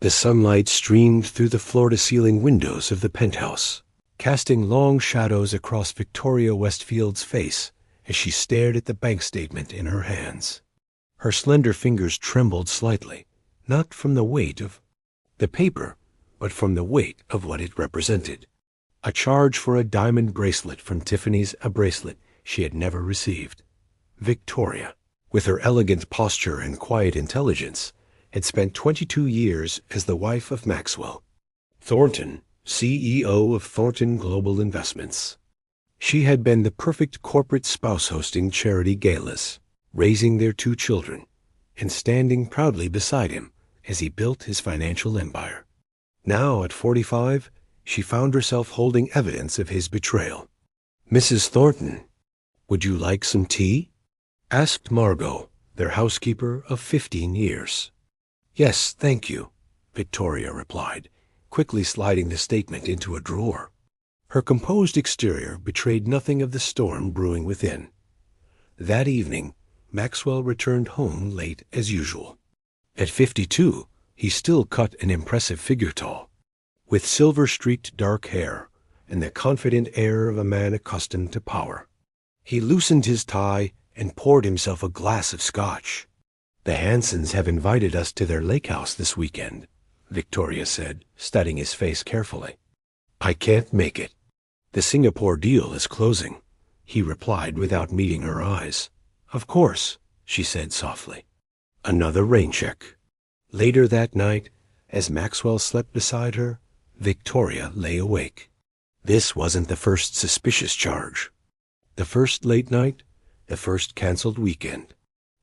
The sunlight streamed through the floor-to-ceiling windows of the penthouse, casting long shadows across Victoria Westfield's face as she stared at the bank statement in her hands. Her slender fingers trembled slightly, not from the weight of the paper, but from the weight of what it represented. A charge for a diamond bracelet from Tiffany's, a bracelet she had never received. Victoria, with her elegant posture and quiet intelligence, had spent 22 years as the wife of Maxwell Thornton, CEO of Thornton Global Investments. She had been the perfect corporate spouse hosting charity galas, raising their 2 children, and standing proudly beside him as he built his financial empire. Now, at 45, she found herself holding evidence of his betrayal. "Mrs. Thornton, would you like some tea?" asked Margot, their housekeeper of 15 years. "Yes, thank you," Victoria replied, quickly sliding the statement into a drawer. Her composed exterior betrayed nothing of the storm brewing within. That evening, Maxwell returned home late as usual. At 52, he still cut an impressive figure tall, with silver-streaked dark hair and the confident air of a man accustomed to power. He loosened his tie and poured himself a glass of scotch. "The Hansons have invited us to their lake house this weekend," Victoria said, studying his face carefully. "I can't make it. The Singapore deal is closing," he replied without meeting her eyes. "Of course," she said softly. Another rain check. Later that night, as Maxwell slept beside her, Victoria lay awake. This wasn't the first suspicious charge. The first late night, the first canceled weekend.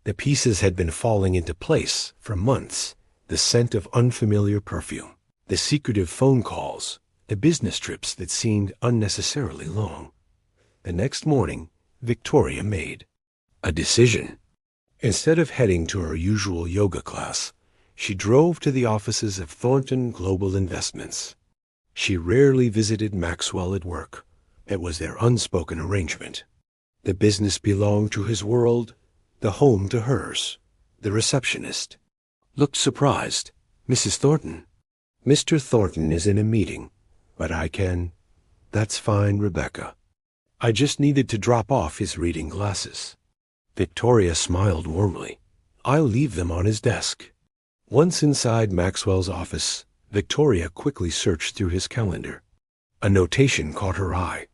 The pieces had been falling into place for months. The scent of unfamiliar perfume, the secretive phone calls, the business trips that seemed unnecessarily long. The next morning, Victoria made a decision. Instead of heading to her usual yoga class, she drove to the offices of Thornton Global Investments. She rarely visited Maxwell at work. It was their unspoken arrangement. The business belonged to his world, the home to hers. The receptionist looked surprised. "Mrs. Thornton." "Mr. Thornton is in a meeting, but I can—" "That's fine, Rebecca. I just needed to drop off his reading glasses." Victoria smiled warmly. "I'll leave them on his desk." Once inside Maxwell's office, Victoria quickly searched through his calendar. A notation caught her eye.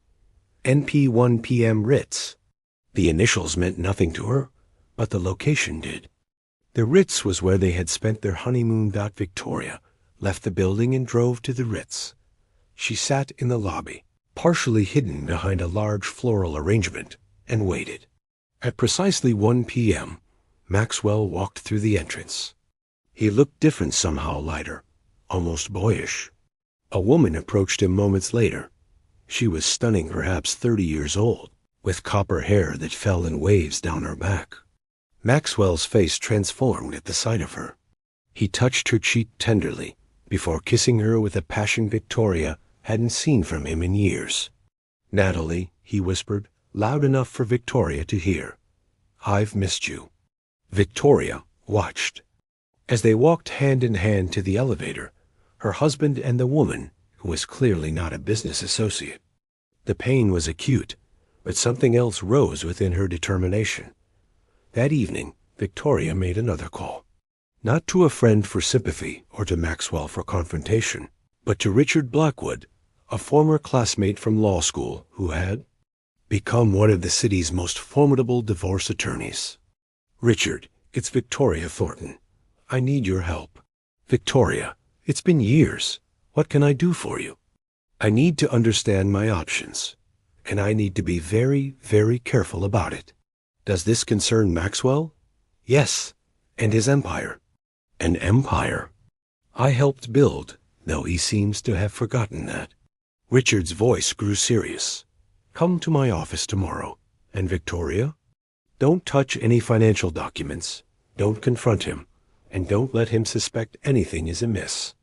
NP 1 p.m. Ritz. The initials meant nothing to her, but the location did. The Ritz was where they had spent their honeymoon. Victoria left the building and drove to the Ritz. She sat in the lobby, partially hidden behind a large floral arrangement, and waited. At precisely 1 p.m., Maxwell walked through the entrance. He looked different somehow, lighter, almost boyish. A woman approached him moments later. She was stunning, perhaps 30 years old, with copper hair that fell in waves down her back. Maxwell's face transformed at the sight of her. He touched her cheek tenderly before kissing her with a passion Victoria hadn't seen from him in years. "Natalie," he whispered, loud enough for Victoria to hear, "I've missed you." Victoria watched. As they walked hand in hand to the elevator, her husband and the woman, who was clearly not a business associate. The pain was acute, but something else rose within her determination. That evening, Victoria made another call. Not to a friend for sympathy or to Maxwell for confrontation, but to Richard Blackwood, a former classmate from law school who had become one of the city's most formidable divorce attorneys. "Richard, it's Victoria Thornton. I need your help." "Victoria, it's been years. What can I do for you?" "I need to understand my options, and I need to be very, very careful about it." "Does this concern Maxwell?" "Yes, and his empire." "An empire I helped build, though he seems to have forgotten that." Richard's voice grew serious. "Come to my office tomorrow. And Victoria, don't touch any financial documents. Don't confront him, and don't let him suspect anything is amiss."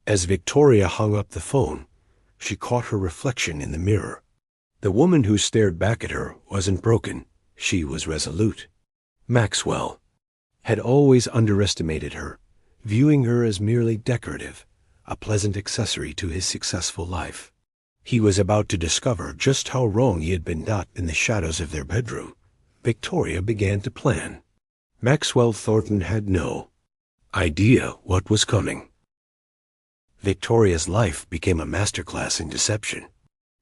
As Victoria hung up the phone, she caught her reflection in the mirror. The woman who stared back at her wasn't broken. She was resolute. Maxwell had always underestimated her, viewing her as merely decorative, a pleasant accessory to his successful life. He was about to discover just how wrong he had been in the shadows of their bedroom. Victoria began to plan. Maxwell Thornton had no idea what was coming. Victoria's life became a masterclass in deception.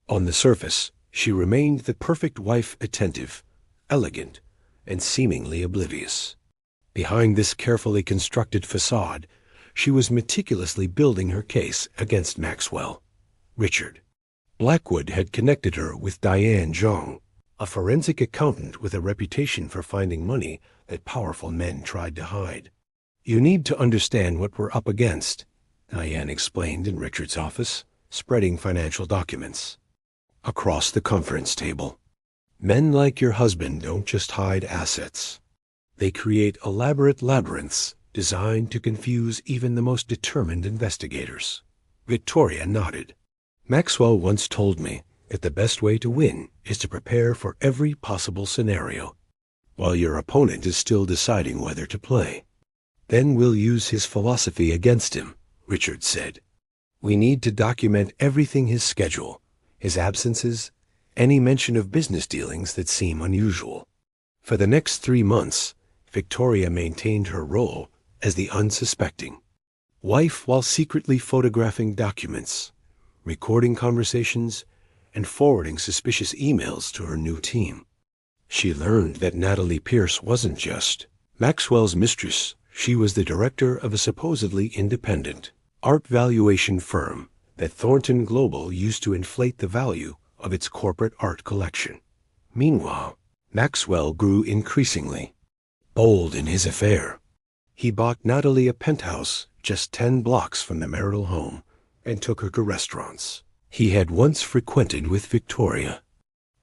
On the surface, she remained the perfect wife, attentive, elegant, and seemingly oblivious. Behind this carefully constructed facade, she was meticulously building her case against Maxwell. Richard Blackwood had connected her with Diane Zhang, a forensic accountant with a reputation for finding money that powerful men tried to hide. "You need to understand what we're up against," Diane explained in Richard's office, spreading financial documents across the conference table. "Men like your husband don't just hide assets. They create elaborate labyrinths designed to confuse even the most determined investigators." Victoria nodded. "Maxwell once told me that the best way to win is to prepare for every possible scenario, while your opponent is still deciding whether to play. Then we'll use his philosophy against him," Richard said. "We need to document everything: his schedule, his absences, any mention of business dealings that seem unusual." For the next 3 months, Victoria maintained her role as the unsuspecting wife while secretly photographing documents, recording conversations, and forwarding suspicious emails to her new team. She learned that Natalie Pierce wasn't just Maxwell's mistress. She was the director of a supposedly independent art valuation firm that Thornton Global used to inflate the value of its corporate art collection. Meanwhile, Maxwell grew increasingly bold in his affair. He bought Natalie a penthouse just 10 blocks from the marital home and took her to restaurants he had once frequented with Victoria.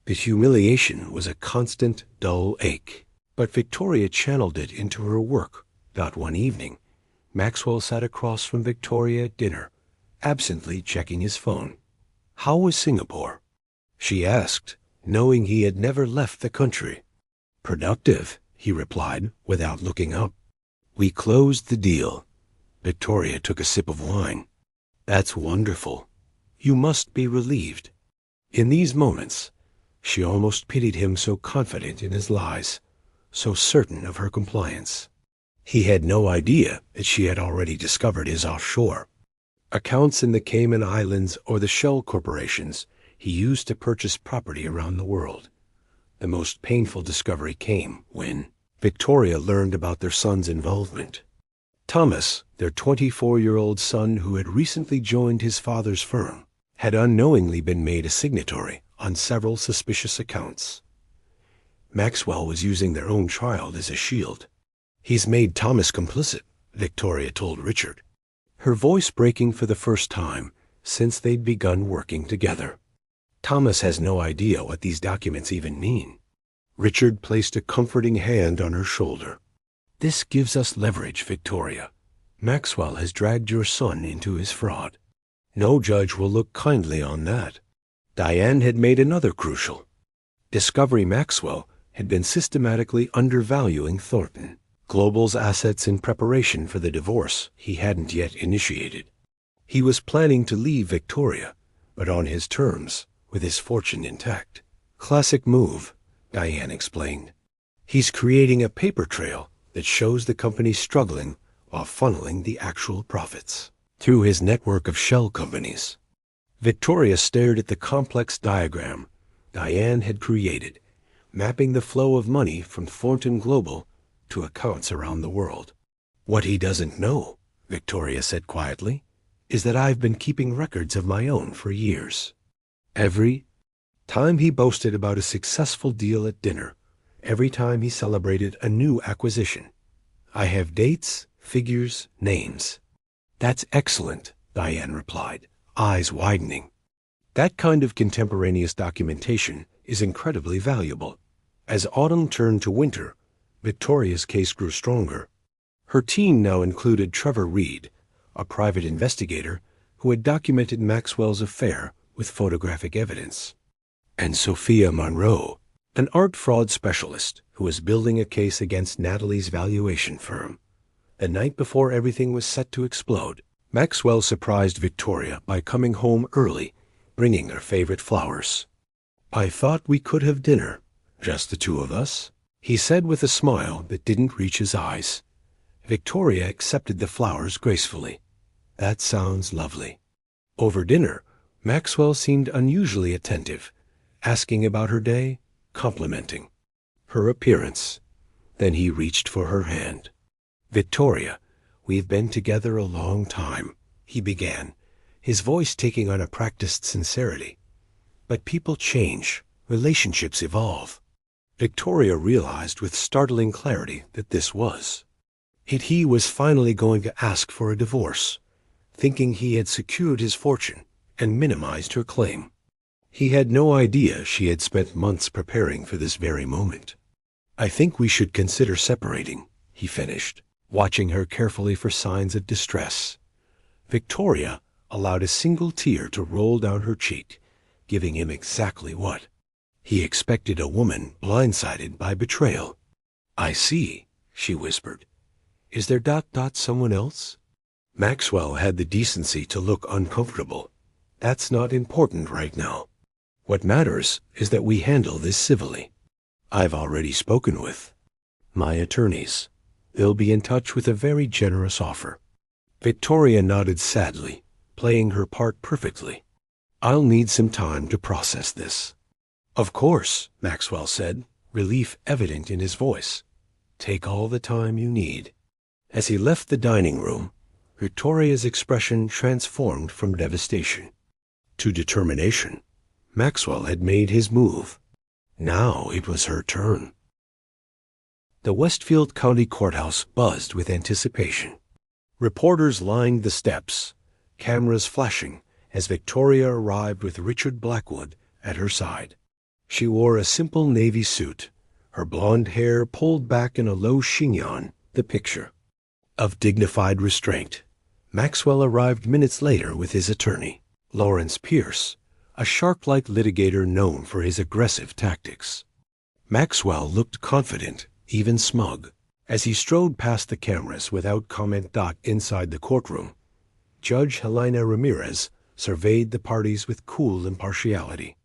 The humiliation was a constant, dull ache, but Victoria channeled it into her work. One evening, Maxwell sat across from Victoria at dinner, absently checking his phone. "How was Singapore?" she asked, knowing he had never left the country. "Productive," he replied without looking up. "We closed the deal." Victoria took a sip of wine. "That's wonderful. You must be relieved." In these moments, she almost pitied him, so confident in his lies, so certain of her compliance. He had no idea that she had already discovered his offshore accounts in the Cayman Islands or the shell corporations he used to purchase property around the world. The most painful discovery came when Victoria learned about their son's involvement. Thomas, their 24-year-old son who had recently joined his father's firm, had unknowingly been made a signatory on several suspicious accounts. Maxwell was using their own child as a shield. "He's made Thomas complicit," Victoria told Richard, her voice breaking for the first time since they'd begun working together. "Thomas has no idea what these documents even mean." Richard placed a comforting hand on her shoulder. "This gives us leverage, Victoria. Maxwell has dragged your son into his fraud. No judge will look kindly on that." Diane had made another crucial discovery. Maxwell had been systematically undervaluing Thornton Global's assets in preparation for the divorce he hadn't yet initiated. He was planning to leave Victoria, but on his terms, with his fortune intact. "Classic move," Diane explained. "He's creating a paper trail that shows the company struggling while funneling the actual profits through his network of shell companies." Victoria stared at the complex diagram Diane had created, mapping the flow of money from Thornton Global to accounts around the world. "What he doesn't know," Victoria said quietly, "is that I've been keeping records of my own for years. Every time he boasted about a successful deal at dinner, every time he celebrated a new acquisition, I have dates, figures, names." "That's excellent," Diane replied, eyes widening. "That kind of contemporaneous documentation is incredibly valuable." As autumn turned to winter, Victoria's case grew stronger. Her team now included Trevor Reed, a private investigator who had documented Maxwell's affair with photographic evidence, and Sophia Monroe, an art fraud specialist who was building a case against Natalie's valuation firm. The night before everything was set to explode, Maxwell surprised Victoria by coming home early, bringing her favorite flowers. "I thought we could have dinner, just the two of us," he said with a smile that didn't reach his eyes. Victoria accepted the flowers gracefully. "That sounds lovely." Over dinner, Maxwell seemed unusually attentive, asking about her day, complimenting her appearance. Then he reached for her hand. "Victoria, we've been together a long time," he began, his voice taking on a practiced sincerity. "But people change, relationships evolve." Victoria realized with startling clarity that this was it. He was finally going to ask for a divorce, thinking he had secured his fortune and minimized her claim. He had no idea she had spent months preparing for this very moment. "I think we should consider separating," he finished, watching her carefully for signs of distress. Victoria allowed a single tear to roll down her cheek, giving him exactly what he expected: a woman blindsided by betrayal. "I see," she whispered. "Is there someone else?" Maxwell had the decency to look uncomfortable. "That's not important right now. What matters is that we handle this civilly. I've already spoken with my attorneys. They'll be in touch with a very generous offer." Victoria nodded sadly, playing her part perfectly. "I'll need some time to process this." "Of course," Maxwell said, relief evident in his voice. "Take all the time you need." As he left the dining room, Victoria's expression transformed from devastation to determination. Maxwell had made his move. Now it was her turn. The Westfield County Courthouse buzzed with anticipation. Reporters lined the steps, cameras flashing as Victoria arrived with Richard Blackwood at her side. She wore a simple navy suit, her blonde hair pulled back in a low chignon, the picture of dignified restraint. Maxwell arrived minutes later with his attorney, Lawrence Pierce, a shark-like litigator known for his aggressive tactics. Maxwell looked confident, even smug, as he strode past the cameras without comment. Inside the courtroom, Judge Helena Ramirez surveyed the parties with cool impartiality.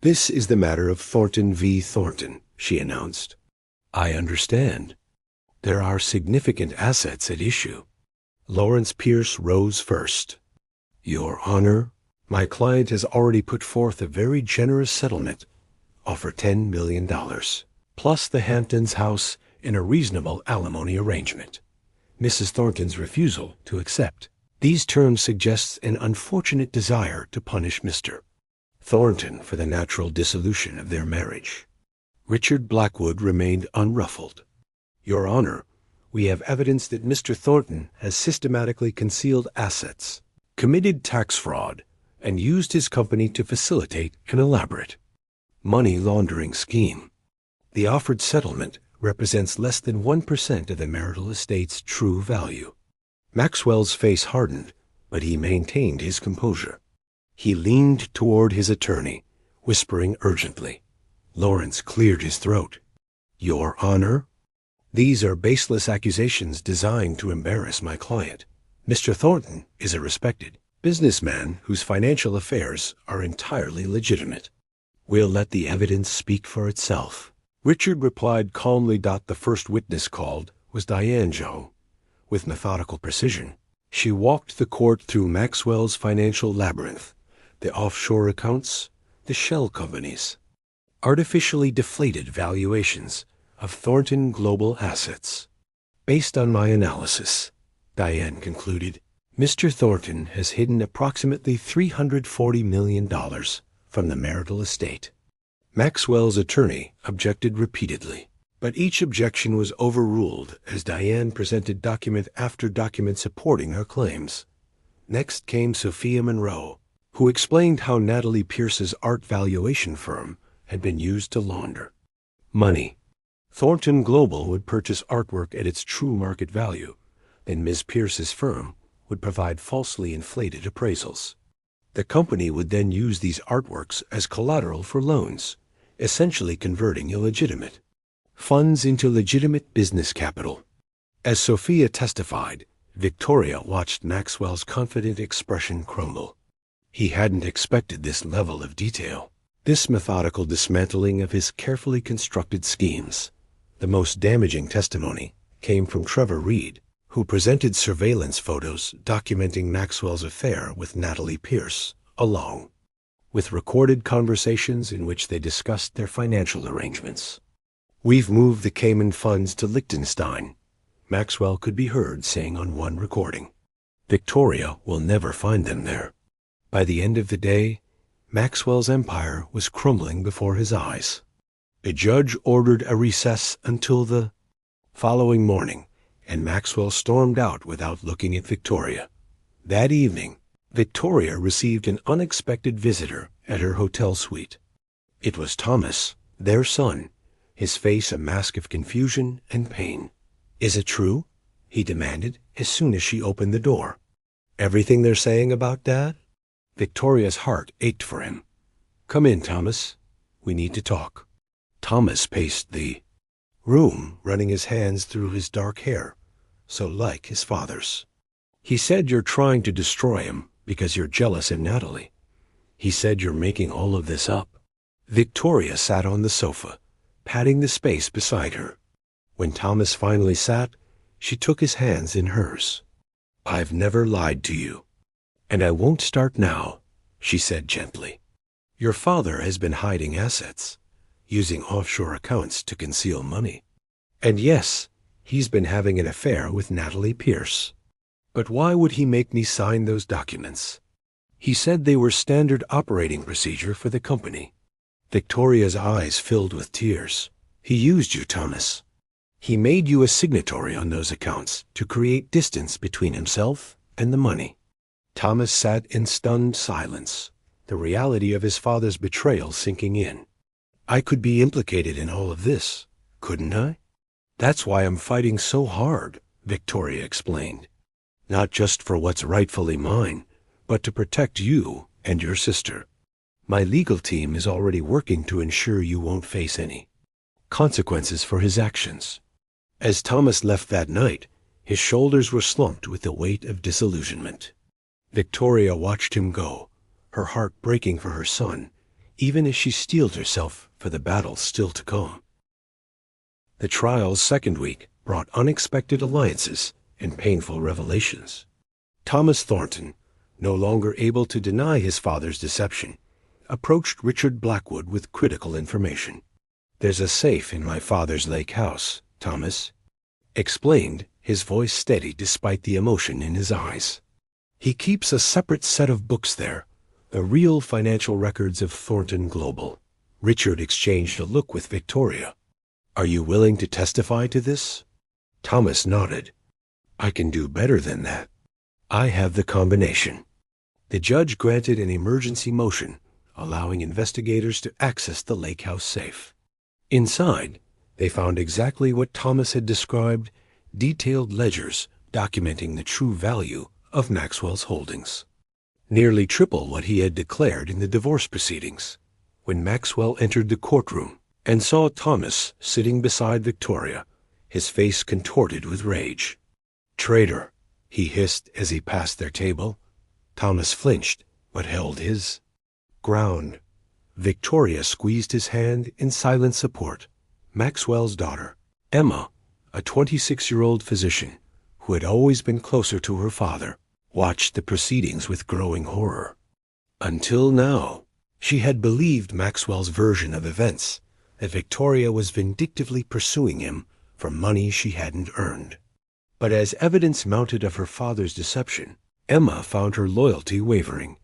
"This is the matter of Thornton v. Thornton," she announced. "I understand. There are significant assets at issue." Lawrence Pierce rose first. "Your Honor, my client has already put forth a very generous settlement, offer $10 million, plus the Hamptons house in a reasonable alimony arrangement." Mrs. Thornton's refusal to accept these terms suggests an unfortunate desire to punish Mr. Thornton for the natural dissolution of their marriage. Richard Blackwood remained unruffled. "Your Honor, we have evidence that Mr. Thornton has systematically concealed assets, committed tax fraud, and used his company to facilitate an elaborate money laundering scheme. The offered settlement represents less than 1% of the marital estate's true value." Maxwell's face hardened, but he maintained his composure. He leaned toward his attorney, whispering urgently. Lawrence cleared his throat. "Your Honor, these are baseless accusations designed to embarrass my client. Mr. Thornton is a respected businessman whose financial affairs are entirely legitimate. We'll let the evidence speak for itself." Richard replied calmly. The first witness called was Diane Joe. With methodical precision, she walked the court through Maxwell's financial labyrinth, the offshore accounts, the shell companies, artificially deflated valuations of Thornton Global assets. "Based on my analysis," Diane concluded, "Mr. Thornton has hidden approximately $340 million from the marital estate." Maxwell's attorney objected repeatedly, but each objection was overruled as Diane presented document after document supporting her claims. Next came Sophia Monroe, who explained how Natalie Pierce's art valuation firm had been used to launder money. Thornton Global would purchase artwork at its true market value, then Ms. Pierce's firm would provide falsely inflated appraisals. The company would then use these artworks as collateral for loans, essentially converting illegitimate funds into legitimate business capital. As Sophia testified, Victoria watched Maxwell's confident expression crumble. He hadn't expected this level of detail, this methodical dismantling of his carefully constructed schemes. The most damaging testimony came from Trevor Reed, who presented surveillance photos documenting Maxwell's affair with Natalie Pierce, along with recorded conversations in which they discussed their financial arrangements. "We've moved the Cayman funds to Liechtenstein," Maxwell could be heard saying on one recording. "Victoria will never find them there." By the end of the day, Maxwell's empire was crumbling before his eyes. A judge ordered a recess until the following morning, and Maxwell stormed out without looking at Victoria. That evening, Victoria received an unexpected visitor at her hotel suite. It was Thomas, their son, his face a mask of confusion and pain. "Is it true?" he demanded as soon as she opened the door. "Everything they're saying about Dad?" Victoria's heart ached for him. "Come in, Thomas. We need to talk." Thomas paced the room, running his hands through his dark hair, so like his father's. "He said you're trying to destroy him because you're jealous of Natalie. He said you're making all of this up." Victoria sat on the sofa, patting the space beside her. When Thomas finally sat, she took his hands in hers. "I've never lied to you, and I won't start now," she said gently. "Your father has been hiding assets, using offshore accounts to conceal money. And yes, he's been having an affair with Natalie Pierce. But why would he make me sign those documents? He said they were standard operating procedure for the company." Victoria's eyes filled with tears. "He used you, Thomas. He made you a signatory on those accounts to create distance between himself and the money." Thomas sat in stunned silence, the reality of his father's betrayal sinking in. "I could be implicated in all of this, couldn't I? That's why I'm fighting so hard," Victoria explained. "Not just for what's rightfully mine, but to protect you and your sister. My legal team is already working to ensure you won't face any consequences for his actions." As Thomas left that night, his shoulders were slumped with the weight of disillusionment. Victoria watched him go, her heart breaking for her son, even as she steeled herself for the battle still to come. The trial's second week brought unexpected alliances and painful revelations. Thomas Thornton, no longer able to deny his father's deception, approached Richard Blackwood with critical information. "There's a safe in my father's lake house," Thomas explained, his voice steady despite the emotion in his eyes. "He keeps a separate set of books there, the real financial records of Thornton Global." Richard exchanged a look with Victoria. "Are you willing to testify to this?" Thomas nodded. "I can do better than that. I have the combination." The judge granted an emergency motion, allowing investigators to access the lake house safe. Inside, they found exactly what Thomas had described, detailed ledgers documenting the true value of Maxwell's holdings. Nearly triple what he had declared in the divorce proceedings. When Maxwell entered the courtroom and saw Thomas sitting beside Victoria, his face contorted with rage. "Traitor," he hissed as he passed their table. Thomas flinched, but held his ground. Victoria squeezed his hand in silent support. Maxwell's daughter, Emma, a 26-year-old physician who had always been closer to her father, watched the proceedings with growing horror. Until now, she had believed Maxwell's version of events, that Victoria was vindictively pursuing him for money she hadn't earned. But as evidence mounted of her father's deception, Emma found her loyalty wavering.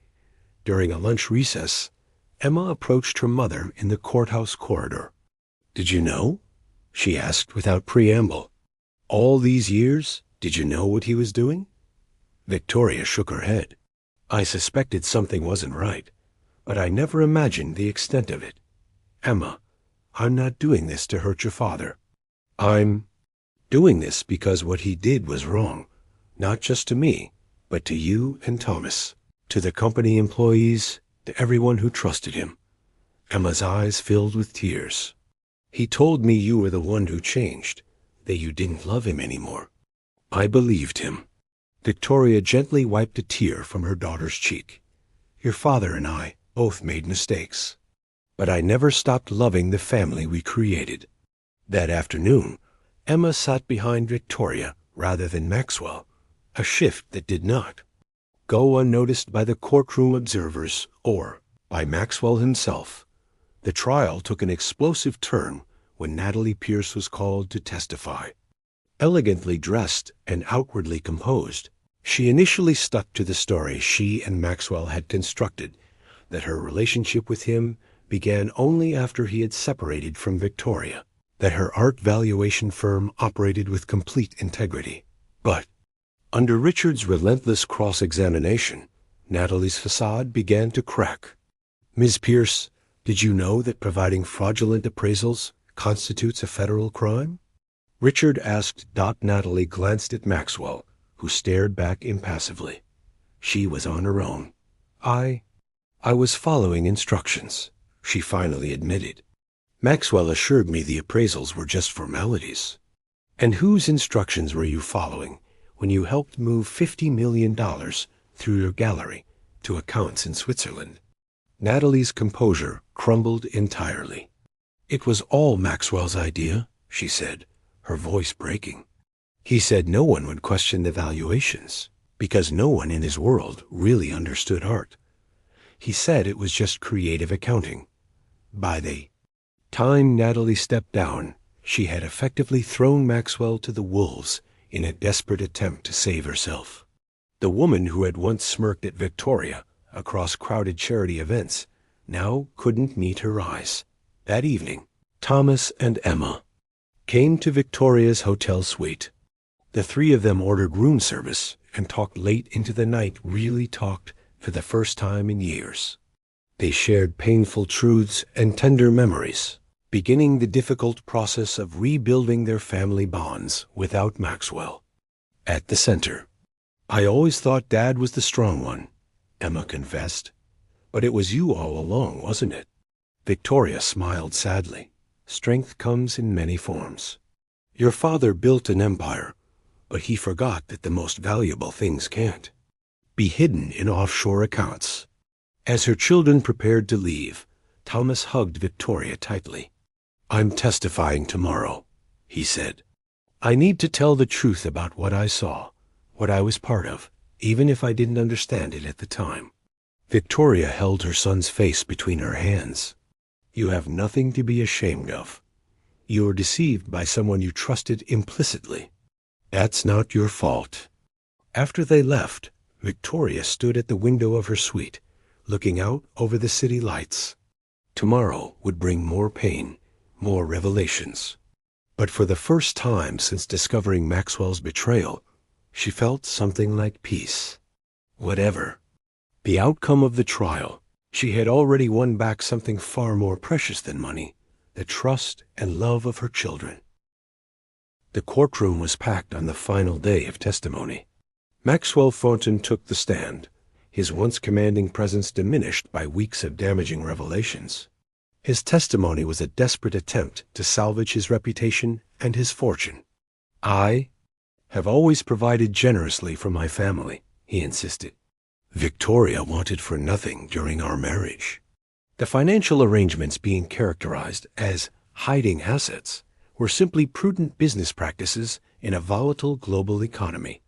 During a lunch recess, Emma approached her mother in the courthouse corridor. "Did you know?" she asked without preamble. "All these years, did you know what he was doing?" Victoria shook her head. "I suspected something wasn't right, but I never imagined the extent of it. Emma, I'm not doing this to hurt your father. I'm doing this because what he did was wrong, not just to me, but to you and Thomas, to the company employees, to everyone who trusted him." Emma's eyes filled with tears. "He told me you were the one who changed, that you didn't love him anymore. I believed him. Victoria gently wiped a tear from her daughter's cheek. Your father and I both made mistakes, but I never stopped loving the family we created. That afternoon, Emma sat behind Victoria rather than Maxwell, a shift that did not go unnoticed by the courtroom observers or by Maxwell himself. The trial took an explosive turn when Natalie Pierce was called to testify. Elegantly dressed and outwardly composed, she initially stuck to the story she and Maxwell had constructed, that her relationship with him began only after he had separated from Victoria, that her art valuation firm operated with complete integrity. But under Richard's relentless cross-examination, Natalie's facade began to crack. Ms. Pierce, did you know that providing fraudulent appraisals constitutes a federal crime? Richard asked. Natalie glanced at Maxwell, who stared back impassively. She was on her own. I was following instructions, she finally admitted. Maxwell assured me the appraisals were just formalities. And whose instructions were you following when you helped move $50 million through your gallery to accounts in Switzerland? Natalie's composure crumbled entirely. It was all Maxwell's idea, she said, her voice breaking. He said no one would question the valuations, because no one in his world really understood art. He said it was just creative accounting. By the time Natalie stepped down, she had effectively thrown Maxwell to the wolves in a desperate attempt to save herself. The woman who had once smirked at Victoria across crowded charity events now couldn't meet her eyes. That evening, Thomas and Emma came to Victoria's hotel suite. The three of them ordered room service and talked late into the night, really talked for the first time in years. They shared painful truths and tender memories, beginning the difficult process of rebuilding their family bonds without Maxwell at the center. I always thought Dad was the strong one, Emma confessed. But it was you all along, wasn't it? Victoria smiled sadly. Strength comes in many forms. Your father built an empire, but he forgot that the most valuable things can't be hidden in offshore accounts. As her children prepared to leave, Thomas hugged Victoria tightly. I'm testifying tomorrow, he said. I need to tell the truth about what I saw, what I was part of, even if I didn't understand it at the time. Victoria held her son's face between her hands. You have nothing to be ashamed of. You were deceived by someone you trusted implicitly. That's not your fault. After they left, Victoria stood at the window of her suite, looking out over the city lights. Tomorrow would bring more pain, more revelations. But for the first time since discovering Maxwell's betrayal, she felt something like peace. Whatever the outcome of the trial, she had already won back something far more precious than money, the trust and love of her children. The courtroom was packed on the final day of testimony. Maxwell Thornton took the stand, his once commanding presence diminished by weeks of damaging revelations. His testimony was a desperate attempt to salvage his reputation and his fortune. I have always provided generously for my family, he insisted. Victoria wanted for nothing during our marriage. The financial arrangements being characterized as hiding assets were simply prudent business practices in a volatile global economy.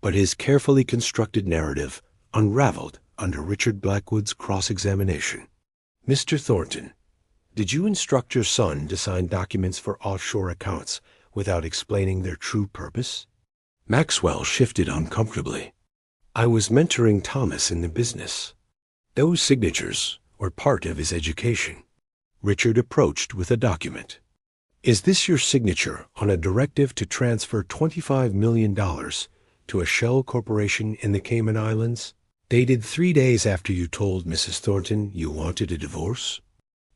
But his carefully constructed narrative unraveled under Richard Blackwood's cross-examination. Mr. Thornton, did you instruct your son to sign documents for offshore accounts without explaining their true purpose? Maxwell shifted uncomfortably. I was mentoring Thomas in the business. Those signatures were part of his education. Richard approached with a document. Is this your signature on a directive to transfer $25 million to a shell corporation in the Cayman Islands, dated 3 days after you told Mrs. Thornton you wanted a divorce?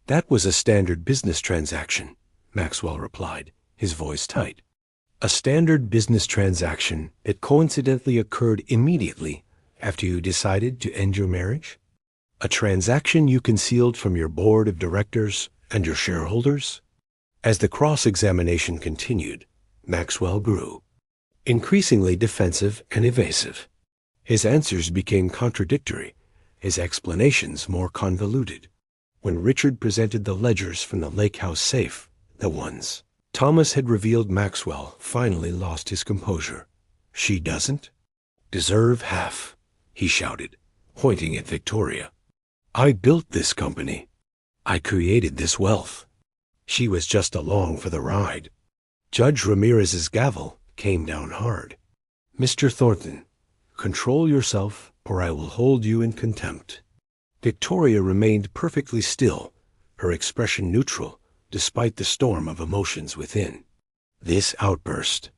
That was a standard business transaction, Maxwell replied, his voice tight. A standard business transaction that coincidentally occurred immediately after you decided to end your marriage? A transaction you concealed from your board of directors and your shareholders? As the cross-examination continued, Maxwell grew. increasingly defensive and evasive. His answers became contradictory, his explanations more convoluted. When Richard presented the ledgers from the lake house safe, the ones Thomas had revealed, Maxwell finally lost his composure. "She doesn't deserve half," he shouted, pointing at Victoria. "I built this company. I created this wealth. She was just along for the ride." Judge Ramirez's gavel came down hard. "Mr. Thornton, control yourself, or I will hold you in contempt." Victoria remained perfectly still, her expression neutral, despite the storm of emotions within. This outburst,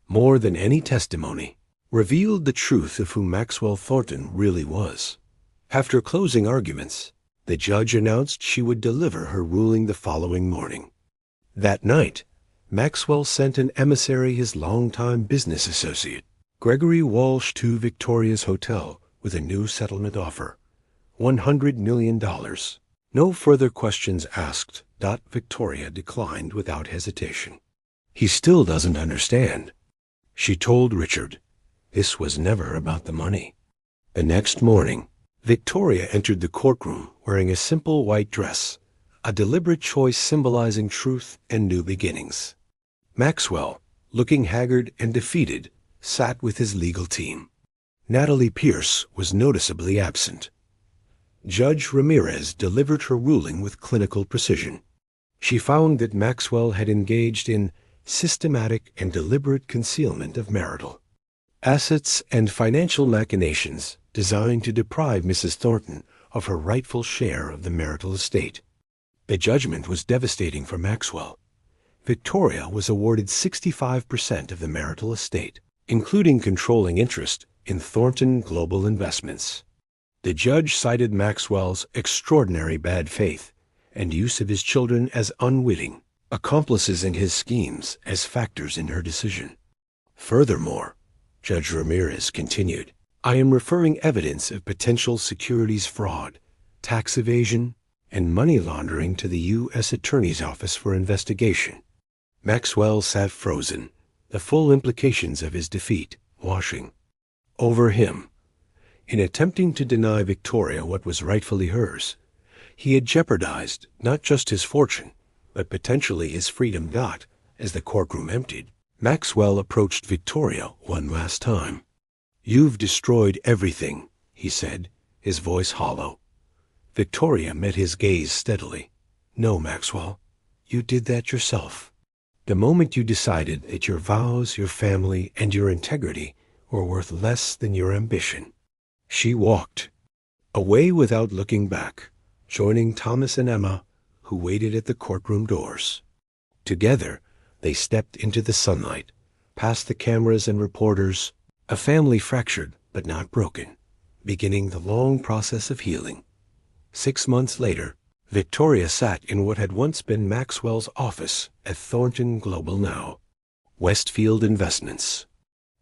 more than any testimony, revealed the truth of who Maxwell Thornton really was. After closing arguments, the judge announced she would deliver her ruling the following morning. That night, Maxwell sent an emissary, his longtime business associate, Gregory Walsh, to Victoria's hotel with a new settlement offer, $100 million. No further questions asked. Victoria declined without hesitation. "He still doesn't understand," she told Richard. This was never about the money. The next morning, Victoria entered the courtroom wearing a simple white dress, a deliberate choice symbolizing truth and new beginnings. Maxwell, looking haggard and defeated, sat with his legal team. Natalie Pierce was noticeably absent. Judge Ramirez delivered her ruling with clinical precision. She found that Maxwell had engaged in systematic and deliberate concealment of marital assets and financial machinations designed to deprive Mrs. Thornton of her rightful share of the marital estate. The judgment was devastating for Maxwell. Victoria was awarded 65% of the marital estate, including controlling interest in Thornton Global Investments. The judge cited Maxwell's extraordinary bad faith and use of his children as unwitting accomplices in his schemes as factors in her decision. Furthermore, Judge Ramirez continued, "I am referring evidence of potential securities fraud, tax evasion, and money laundering to the U.S. Attorney's Office for investigation." Maxwell sat frozen, the full implications of his defeat washing over him. In attempting to deny Victoria what was rightfully hers, he had jeopardized not just his fortune, but potentially his freedom. As the courtroom emptied, Maxwell approached Victoria one last time. "You've destroyed everything," he said, his voice hollow. Victoria met his gaze steadily. "No, Maxwell, you did that yourself. The moment you decided that your vows, your family, and your integrity were worth less than your ambition." She walked away without looking back, joining Thomas and Emma, who waited at the courtroom doors. Together, they stepped into the sunlight, past the cameras and reporters, a family fractured but not broken, beginning the long process of healing. 6 months later, Victoria sat in what had once been Maxwell's office at Thornton Global, now Westfield Investments.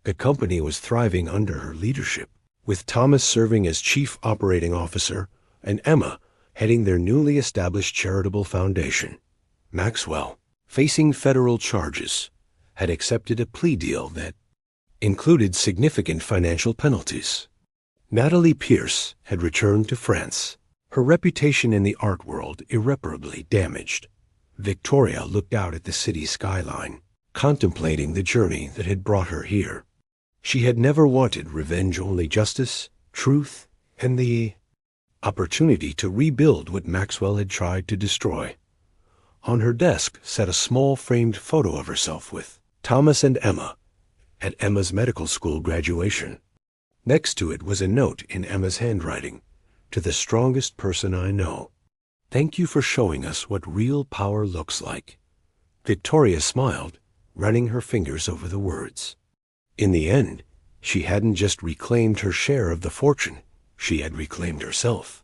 The company was thriving under her leadership, with Thomas serving as chief operating officer and Emma heading their newly established charitable foundation. Maxwell, facing federal charges, had accepted a plea deal that included significant financial penalties. Natalie Pierce had returned to France, her reputation in the art world irreparably damaged. Victoria looked out at the city skyline, contemplating the journey that had brought her here. She had never wanted revenge, only justice, truth, and the opportunity to rebuild what Maxwell had tried to destroy. On her desk sat a small framed photo of herself with Thomas and Emma at Emma's medical school graduation. Next to it was a note in Emma's handwriting: "To the strongest person I know. Thank you for showing us what real power looks like." Victoria smiled, running her fingers over the words. In the end, she hadn't just reclaimed her share of the fortune, she had reclaimed herself.